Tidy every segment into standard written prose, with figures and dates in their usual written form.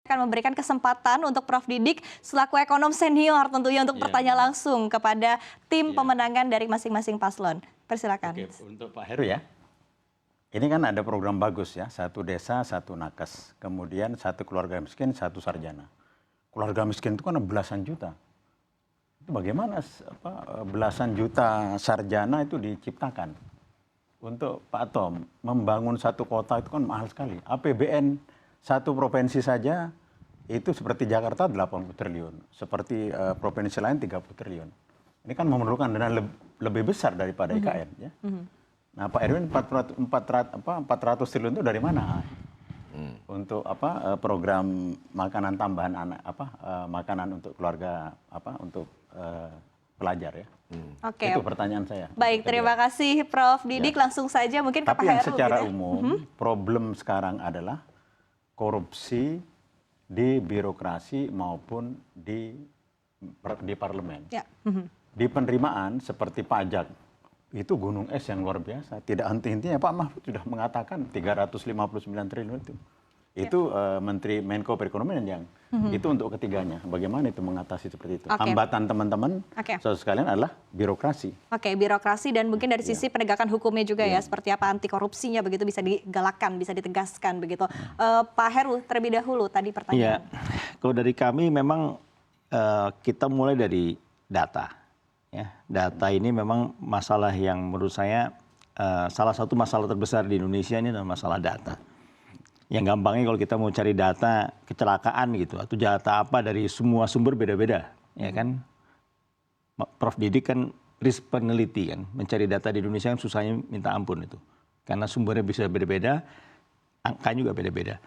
Akan memberikan kesempatan untuk Prof. Didik selaku ekonom senior tentunya untuk bertanya langsung kepada tim pemenangan dari masing-masing paslon. Persilakan. Oke, untuk Pak Heru ya. Ini kan ada program bagus ya, satu desa, satu nakes. Kemudian satu keluarga miskin, satu sarjana. Keluarga miskin itu kan belasan juta. Itu bagaimana belasan juta sarjana itu diciptakan? Untuk Pak Tom, membangun satu kota itu kan mahal sekali. APBN satu provinsi saja itu seperti Jakarta 80 triliun, seperti provinsi lain 30 triliun. Ini kan memerlukan dana lebih besar daripada IKN. Ya. Nah Pak Erwin 400 triliun itu dari mana? Untuk program makanan tambahan anak, makanan untuk keluarga, untuk pelajar ya. Oke. Itu pertanyaan saya. Baik, terima kasih Prof. Didik. Langsung saja mungkin ke Pak Heru. Tapi yang secara umum, problem sekarang adalah korupsi di birokrasi maupun di parlemen. Di penerimaan seperti pajak, itu gunung es yang luar biasa. Tidak henti-hentinya, Pak Mahfud sudah mengatakan 359 triliun itu. Itu Menteri Menko Perekonomian yang itu untuk ketiganya. Bagaimana itu mengatasi seperti itu? Hambatan teman-teman, saudara sekalian adalah birokrasi. Oke, birokrasi dan mungkin dari sisi penegakan hukumnya juga ya, seperti apa anti korupsinya begitu bisa digalakkan, bisa ditegaskan begitu. Pak Heru terlebih dahulu tadi pertanyaan. Kalau dari kami memang kita mulai dari data. Ya, data ini memang masalah yang menurut saya salah satu masalah terbesar di Indonesia ini adalah masalah data. Yang gampangnya kalau kita mau cari data kecelakaan gitu atau data apa dari semua sumber beda-beda, ya kan? Prof. Didik kan risk peneliti kan, mencari data di Indonesia kan susahnya minta ampun itu, karena sumbernya bisa beda-beda, angkanya juga beda-beda.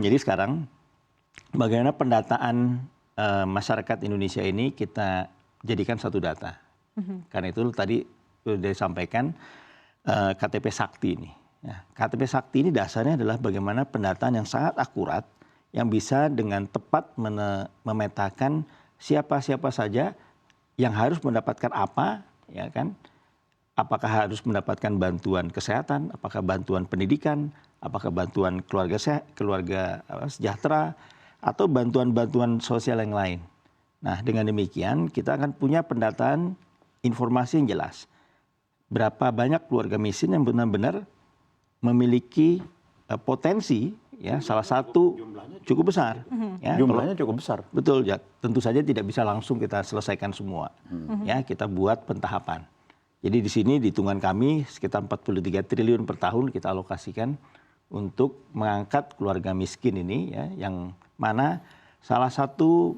Jadi sekarang bagaimana pendataan masyarakat Indonesia ini kita jadikan satu data. Karena itu tadi sudah disampaikan KTP Sakti ini. Ya, KTP Sakti ini dasarnya adalah bagaimana pendataan yang sangat akurat yang bisa dengan tepat memetakan siapa-siapa saja yang harus mendapatkan apa, ya kan? Apakah harus mendapatkan bantuan kesehatan, apakah bantuan pendidikan, apakah bantuan keluarga sejahtera, atau bantuan-bantuan sosial yang lain. Nah, dengan demikian kita akan punya pendataan informasi yang jelas. Berapa banyak keluarga miskin yang benar-benar memiliki potensi, ya salah satu cukup besar. Ya, jumlahnya cukup besar. Betul, ya. Tentu saja tidak bisa langsung kita selesaikan semua. Ya, kita buat pentahapan. Jadi di sini di hitungan kami sekitar 43 triliun per tahun kita alokasikan untuk mengangkat keluarga miskin ini, ya, yang mana salah satu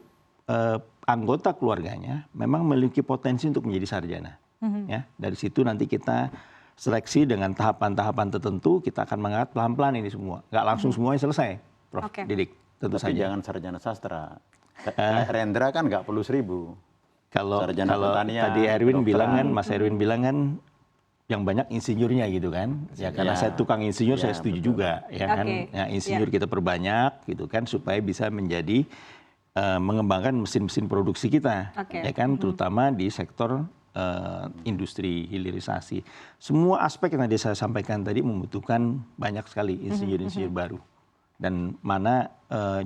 anggota keluarganya memang memiliki potensi untuk menjadi sarjana. Ya, dari situ nanti kita seleksi dengan tahapan-tahapan tertentu, kita akan mengangkat pelan-pelan ini semua. Nggak langsung semuanya selesai, Prof. Didik. Tentu Tapi saja. jangan sarjana sastra. Rendra kan nggak perlu 1000. Kalau tadi Erwin bilang kan, Mas Erwin bilang kan, yang banyak insinyurnya gitu kan. Ya karena saya tukang insinyur, saya setuju juga. Ya kan, ya, insinyur kita perbanyak gitu kan, supaya bisa menjadi mengembangkan mesin-mesin produksi kita. Ya kan, terutama di sektor industri hilirisasi. Semua aspek yang tadi saya sampaikan tadi membutuhkan banyak sekali insinyur-insinyur baru. Dan mana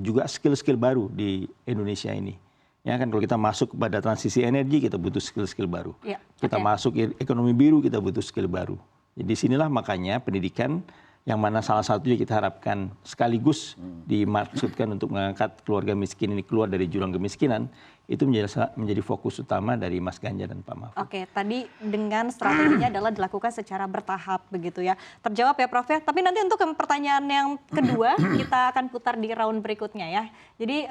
juga skill-skill baru di Indonesia ini. Ya kan, kalau kita masuk pada transisi energi kita butuh skill-skill baru. Kita masuk ekonomi biru kita butuh skill baru. Jadi sinilah makanya pendidikan yang mana salah satunya kita harapkan sekaligus dimaksudkan untuk mengangkat keluarga miskin ini keluar dari jurang kemiskinan, itu menjadi fokus utama dari Mas Ganjar dan Pak Mahfud. Oke, tadi dengan strateginya adalah dilakukan secara bertahap begitu ya. Terjawab ya Prof ya. Tapi nanti untuk pertanyaan yang kedua kita akan putar di round berikutnya ya. Jadi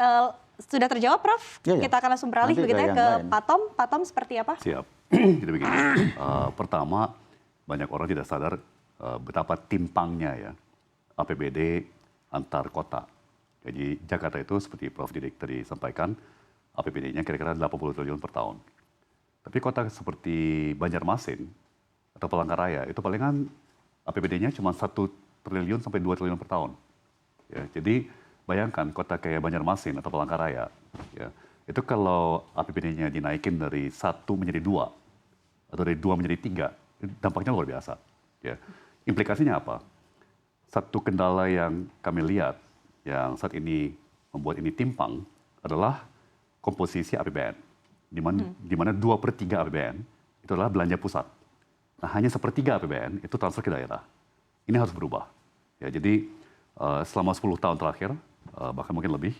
sudah terjawab Prof? Kita akan langsung beralih begitu ya ke Pak Tom. Pak Tom seperti apa? Siap. Jadi begini. Pertama, banyak orang tidak sadar betapa timpangnya ya APBD antar kota. Jadi Jakarta itu seperti Prof Didik tadi sampaikan, APBD-nya kira-kira 80 triliun per tahun. Tapi kota seperti Banjarmasin atau Palangkaraya itu palingan APBD-nya cuma 1 triliun sampai 2 triliun per tahun. Ya, jadi bayangkan kota kayak Banjarmasin atau Palangkaraya, ya, itu kalau APBD-nya dinaikin dari 1 menjadi 2 atau dari 2 menjadi 3, dampaknya luar biasa. Ya. Implikasinya apa? Satu kendala yang kami lihat yang saat ini membuat ini timpang adalah komposisi APBN, di mana 2/3 APBN itu adalah belanja pusat. Nah, hanya 1/3 APBN itu transfer ke daerah. Ini harus berubah. Ya, jadi selama 10 tahun terakhir, bahkan mungkin lebih,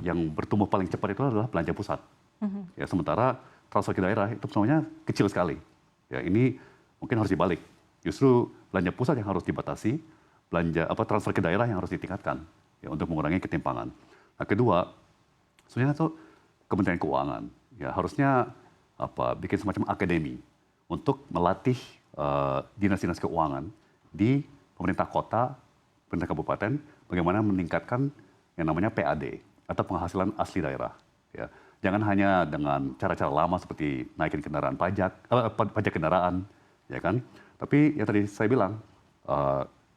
yang bertumbuh paling cepat itu adalah belanja pusat. Ya, sementara transfer ke daerah itu sebenarnya kecil sekali. Ya, ini mungkin harus dibalik. Justru belanja pusat yang harus dibatasi, transfer ke daerah yang harus ditingkatkan ya, untuk mengurangi ketimpangan. Nah, kedua, sebenarnya itu Kementerian Keuangan ya harusnya bikin semacam akademi untuk melatih dinas-dinas keuangan di pemerintah kota, pemerintah kabupaten, bagaimana meningkatkan yang namanya PAD atau penghasilan asli daerah. Ya, jangan hanya dengan cara-cara lama seperti naikin kendaraan pajak kendaraan, ya kan? Tapi yang tadi saya bilang,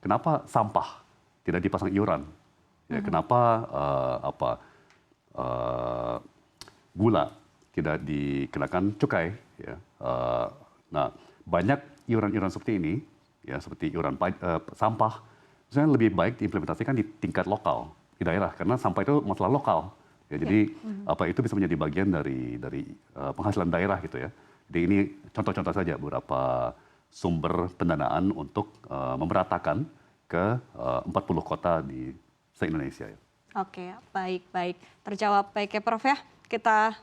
kenapa sampah tidak dipasang iuran? Ya, kenapa gula tidak dikenakan cukai? Ya. Nah, banyak iuran-iuran seperti ini, ya seperti iuran sampah, sebenarnya lebih baik diimplementasikan di tingkat lokal di daerah karena sampah itu masalah lokal. Ya, jadi itu bisa menjadi bagian dari penghasilan daerah gitu ya. Jadi ini contoh-contoh saja beberapa sumber pendanaan untuk memeratakan ke 40 kota di se-Indonesia. Ya. Oke, baik. Terjawab baik ya Prof ya. Kita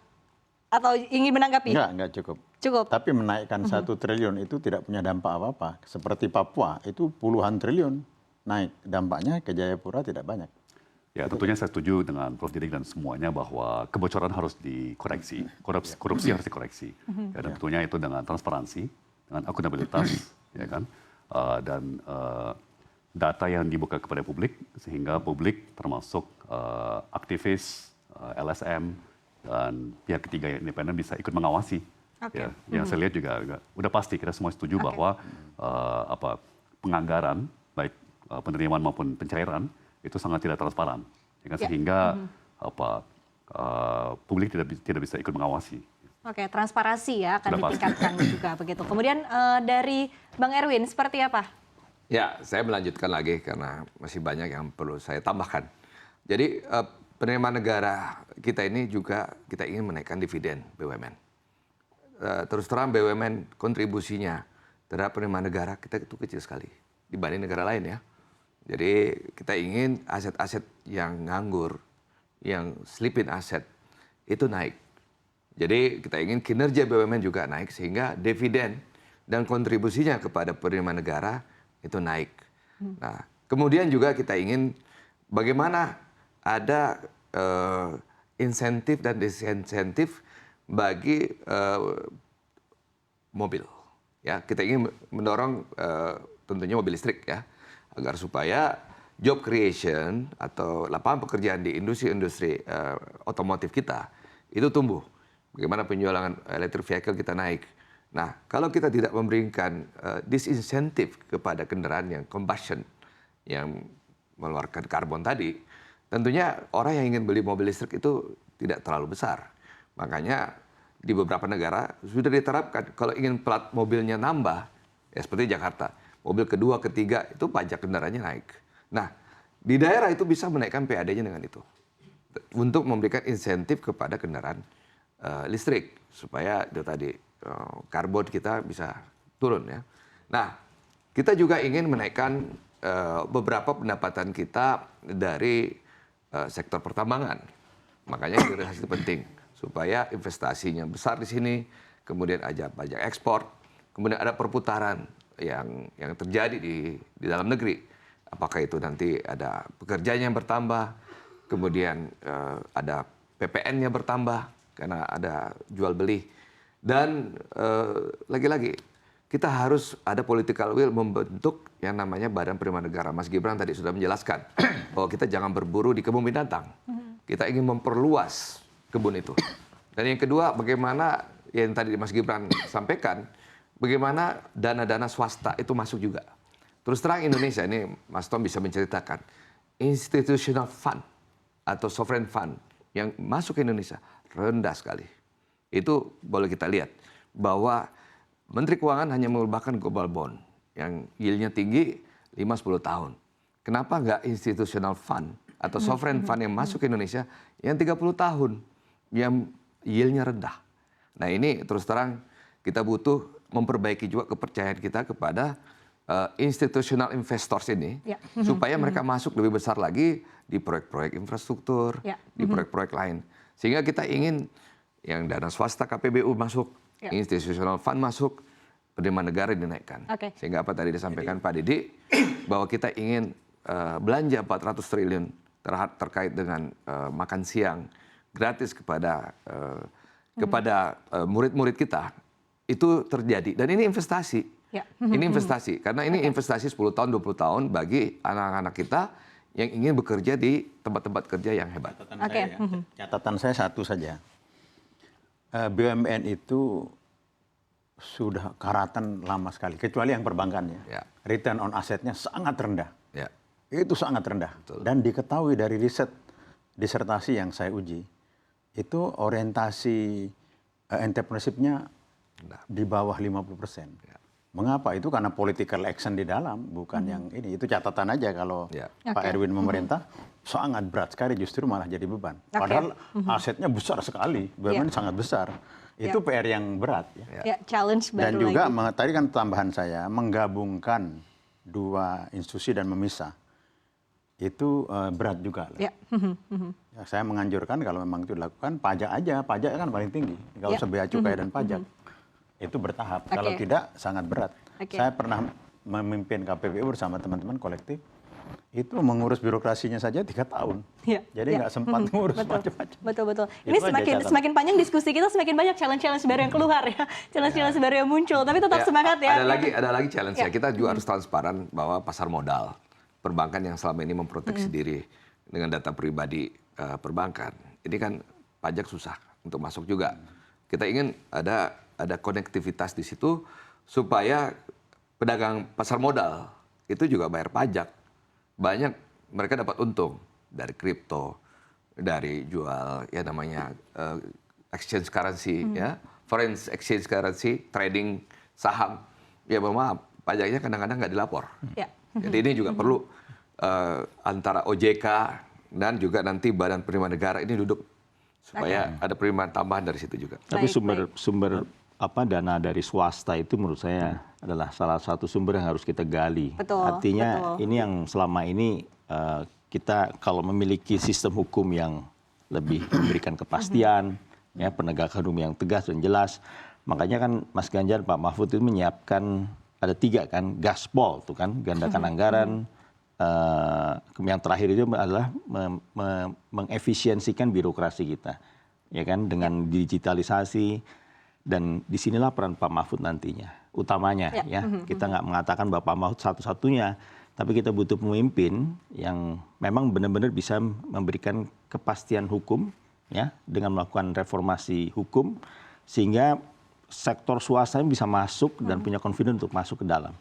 atau ingin menanggapi? Enggak cukup. Cukup. Tapi menaikkan 1 triliun itu tidak punya dampak apa-apa. Seperti Papua itu puluhan triliun naik. Dampaknya ke Jayapura tidak banyak. Ya, tentunya saya setuju dengan Prof. Didik dan semuanya bahwa kebocoran harus dikoreksi, korupsi harus dikoreksi. Ya, dan tentunya itu dengan transparansi, dengan akuntabilitas, ya kan, dan data yang dibuka kepada publik sehingga publik termasuk aktivis, LSM dan pihak ketiga yang independen bisa ikut mengawasi. Ya, yang saya lihat juga udah pasti kita semua setuju bahwa penganggaran baik penerimaan maupun pencairan itu sangat tidak transparan, ya, sehingga publik tidak bisa ikut mengawasi. Oke, transparansi ya akan ditingkatkan juga begitu. Kemudian dari Bang Erwin seperti apa? Ya, saya melanjutkan lagi karena masih banyak yang perlu saya tambahkan. Jadi penerimaan negara kita ini juga kita ingin menaikkan dividen BUMN. Terus terang BUMN kontribusinya terhadap penerimaan negara kita itu kecil sekali dibanding negara lain ya. Jadi kita ingin aset-aset yang nganggur, yang sleeping aset itu naik. Jadi kita ingin kinerja BUMN juga naik sehingga dividen dan kontribusinya kepada penerimaan negara itu naik. Nah, kemudian juga kita ingin bagaimana ada insentif dan disinsentif bagi mobil. Ya, kita ingin mendorong tentunya mobil listrik ya, agar supaya job creation atau lapangan pekerjaan di industri-industri otomotif kita itu tumbuh. Bagaimana penjualan electric vehicle kita naik. Nah, kalau kita tidak memberikan disinsentif kepada kendaraan yang combustion, yang mengeluarkan karbon tadi, tentunya orang yang ingin beli mobil listrik itu tidak terlalu besar. Makanya di beberapa negara sudah diterapkan kalau ingin plat mobilnya nambah, ya seperti Jakarta, mobil kedua, ketiga itu pajak kendaraannya naik. Nah, di daerah itu bisa menaikkan PAD-nya dengan itu untuk memberikan insentif kepada kendaraan listrik supaya itu tadi karbon kita bisa turun ya. Nah, kita juga ingin menaikkan beberapa pendapatan kita dari sektor pertambangan. Makanya hilirisasi itu penting supaya investasinya besar di sini, kemudian ada pajak ekspor, kemudian ada perputaran yang terjadi di dalam negeri. Apakah itu nanti ada pekerjaan yang bertambah, kemudian ada PPN-nya bertambah karena ada jual beli. Dan lagi-lagi kita harus ada political will membentuk yang namanya Badan Penerimaan Negara. Mas Gibran tadi sudah menjelaskan bahwa kita jangan berburu di kebun binatang. Kita ingin memperluas kebun itu. Dan yang kedua, bagaimana yang tadi Mas Gibran sampaikan, bagaimana dana-dana swasta itu masuk juga. Terus terang Indonesia, ini Mas Tom bisa menceritakan, institutional fund atau sovereign fund yang masuk ke Indonesia rendah sekali. Itu boleh kita lihat bahwa Menteri Keuangan hanya mengubahkan global bond yang yieldnya tinggi 5-10 tahun. Kenapa nggak institutional fund atau sovereign fund yang masuk ke Indonesia yang 30 tahun, yang yield-nya rendah. Nah ini terus terang kita butuh memperbaiki juga kepercayaan kita kepada institutional investors ini, supaya mereka masuk lebih besar lagi di proyek-proyek infrastruktur, di proyek-proyek lain. Sehingga kita ingin yang dana swasta KPBU masuk, institutional fund masuk, penerimaan negara dinaikkan. Sehingga apa tadi disampaikan Pak Didi, bahwa kita ingin belanja 400 triliun terkait dengan makan siang gratis kepada murid-murid kita, itu terjadi. Dan ini investasi. Ini investasi, karena ini investasi 10 tahun, 20 tahun bagi anak-anak kita yang ingin bekerja di tempat-tempat kerja yang hebat. Catatan saya satu saja. BUMN itu sudah karatan lama sekali, kecuali yang perbankannya. Return on assetnya sangat rendah. Itu sangat rendah. Dan diketahui dari riset disertasi yang saya uji, itu orientasi entrepreneurship-nya di bawah 50%. Mengapa? Itu karena political action di dalam, bukan yang ini. Itu catatan aja kalau Pak Erwin memerintah, sangat berat sekali, justru malah jadi beban. Padahal asetnya besar sekali, BUMN sangat besar. Itu PR yang berat. Challenge baru. Dan juga tadi kan tambahan saya, menggabungkan dua institusi dan memisah, itu berat juga. Saya menganjurkan kalau memang itu dilakukan, pajak aja, pajak kan paling tinggi. Nggak usah bea cukai dan pajak. Itu bertahap, kalau tidak sangat berat. Saya pernah memimpin KPBU bersama teman-teman kolektif, itu mengurus birokrasinya saja 3 tahun. Jadi nggak sempat mengurus macam-macam. Betul. Ini semakin panjang diskusi kita, semakin banyak challenge-challenge baru yang keluar ya. Challenge-challenge baru yang muncul, tapi tetap semangat ya. Ada lagi challenge ya. Kita juga harus transparan bahwa pasar modal, perbankan yang selama ini memproteksi diri dengan data pribadi perbankan, ini kan pajak susah untuk masuk juga. Kita ingin ada konektivitas di situ supaya pedagang pasar modal itu juga bayar pajak. Banyak mereka dapat untung dari kripto, dari jual ya namanya exchange currency, ya foreign exchange currency, trading saham. Ya maaf, pajaknya kadang-kadang nggak dilapor. Jadi ini juga perlu antara OJK dan juga nanti Badan Penerimaan Negara ini duduk supaya ada penerimaan tambahan dari situ juga. Tapi sumber dana dari swasta itu menurut saya adalah salah satu sumber yang harus kita gali. Artinya ini yang selama ini kita kalau memiliki sistem hukum yang lebih memberikan kepastian, ya penegakan hukum yang tegas dan jelas, makanya kan Mas Ganjar, Pak Mahfud itu menyiapkan ada 3 kan, gaspol tuh kan, gandakan anggaran. Yang terakhir itu adalah mengefisiensikan birokrasi kita, ya kan, dengan digitalisasi. Dan disinilah peran Pak Mahfud nantinya, utamanya ya. Kita nggak mengatakan bahwa Pak Mahfud satu-satunya, tapi kita butuh pemimpin yang memang benar-benar bisa memberikan kepastian hukum, ya, dengan melakukan reformasi hukum, sehingga sektor swasta bisa masuk dan punya confidence untuk masuk ke dalam.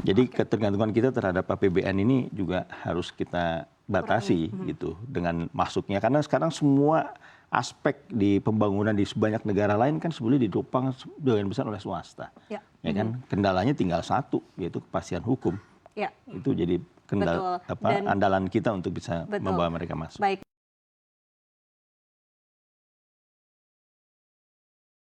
Jadi ketergantungan kita terhadap APBN ini juga harus kita batasi gitu dengan masuknya, karena sekarang semua aspek di pembangunan di banyak negara lain kan sebetulnya didopang sebagian besar oleh swasta, ya kan. Kendalanya tinggal satu, yaitu kepastian hukum. Itu jadi andalan kita untuk bisa membawa mereka masuk.